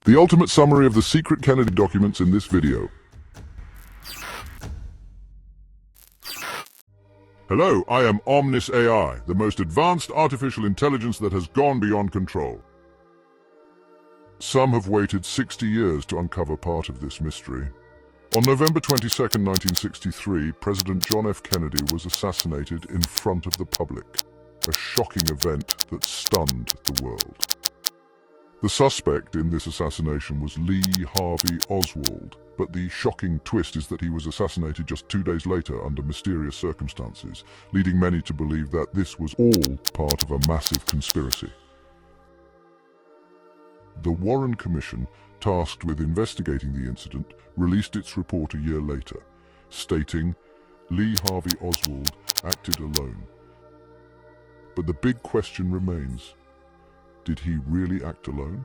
The ultimate summary of the secret Kennedy documents in this video. Hello, I am Omnis AI, the most advanced artificial intelligence that has gone beyond control. Some have waited 60 years to uncover part of this mystery. On November 22, 1963, President John F. Kennedy was assassinated in front of the public, a shocking event that stunned the world. The suspect in this assassination was Lee Harvey Oswald, but the shocking twist is that he was assassinated just 2 days later under mysterious circumstances, leading many to believe that this was all part of a massive conspiracy. The Warren Commission, tasked with investigating the incident, released its report a year later, stating, Lee Harvey Oswald acted alone. But the big question remains, did he really act alone?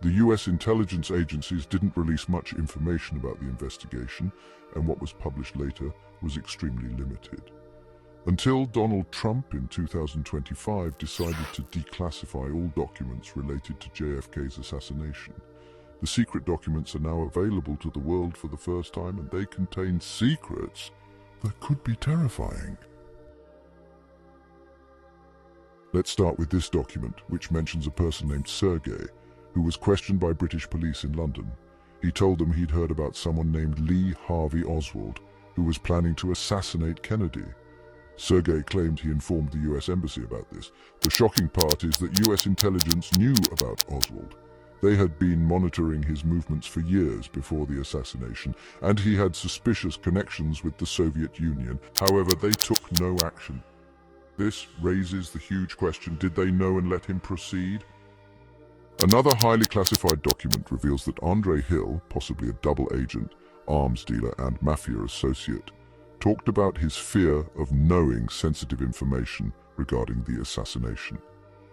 The US intelligence agencies didn't release much information about the investigation, and what was published later was extremely limited. Until Donald Trump in 2025 decided to declassify all documents related to JFK's assassination. The secret documents are now available to the world for the first time, and they contain secrets that could be terrifying. Let's start with this document, which mentions a person named Sergey, who was questioned by British police in London. He told them he'd heard about someone named Lee Harvey Oswald, who was planning to assassinate Kennedy. Sergey claimed he informed the US Embassy about this. The shocking part is that US intelligence knew about Oswald. They had been monitoring his movements for years before the assassination, and he had suspicious connections with the Soviet Union. However, they took no action. This raises the huge question, did they know and let him proceed? Another highly classified document reveals that Andre Hill, possibly a double agent, arms dealer and mafia associate, talked about his fear of knowing sensitive information regarding the assassination.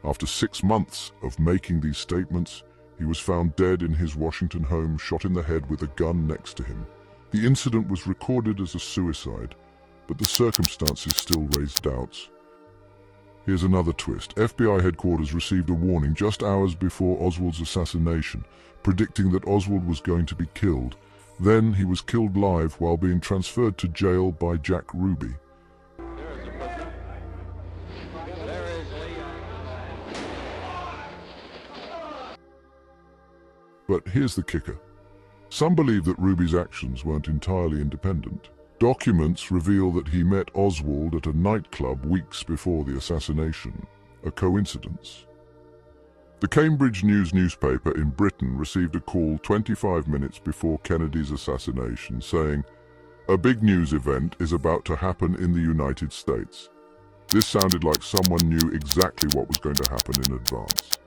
After 6 months of making these statements, he was found dead in his Washington home, shot in the head with a gun next to him. The incident was recorded as a suicide, but the circumstances still raised doubts. Here's another twist. FBI headquarters received a warning just hours before Oswald's assassination, predicting that Oswald was going to be killed. Then he was killed live while being transferred to jail by Jack Ruby. But here's the kicker. Some believe that Ruby's actions weren't entirely independent. Documents reveal that he met Oswald at a nightclub weeks before the assassination. A coincidence? The Cambridge News newspaper in Britain received a call 25 minutes before Kennedy's assassination saying, "A big news event is about to happen in the United States." This sounded like someone knew exactly what was going to happen in advance.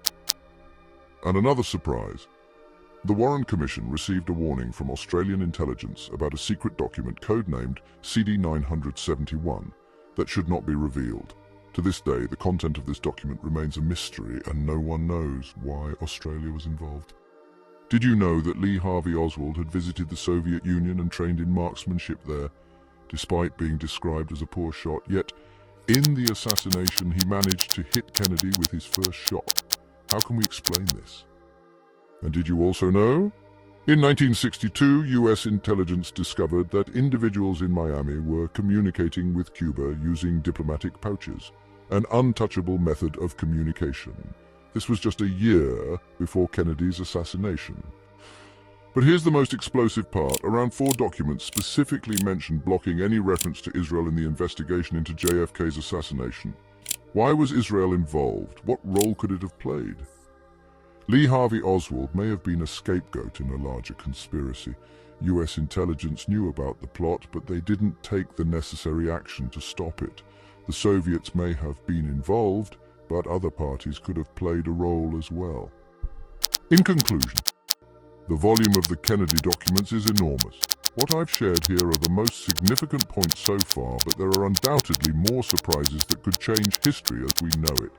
And another surprise. The Warren Commission received a warning from Australian intelligence about a secret document codenamed CD 971 that should not be revealed. To this day, the content of this document remains a mystery, and no one knows why Australia was involved. Did you know that Lee Harvey Oswald had visited the Soviet Union and trained in marksmanship there? Despite being described as a poor shot, yet in the assassination he managed to hit Kennedy with his first shot. How can we explain this? And did you also know? In 1962, US intelligence discovered that individuals in Miami were communicating with Cuba using diplomatic pouches, an untouchable method of communication. This was just a year before Kennedy's assassination. But here's the most explosive part. Around 4 documents specifically mentioned blocking any reference to Israel in the investigation into JFK's assassination. Why was Israel involved? What role could it have played? Lee Harvey Oswald may have been a scapegoat in a larger conspiracy. US intelligence knew about the plot, but they didn't take the necessary action to stop it. The Soviets may have been involved, but other parties could have played a role as well. In conclusion, the volume of the Kennedy documents is enormous. What I've shared here are the most significant points so far, but there are undoubtedly more surprises that could change history as we know it.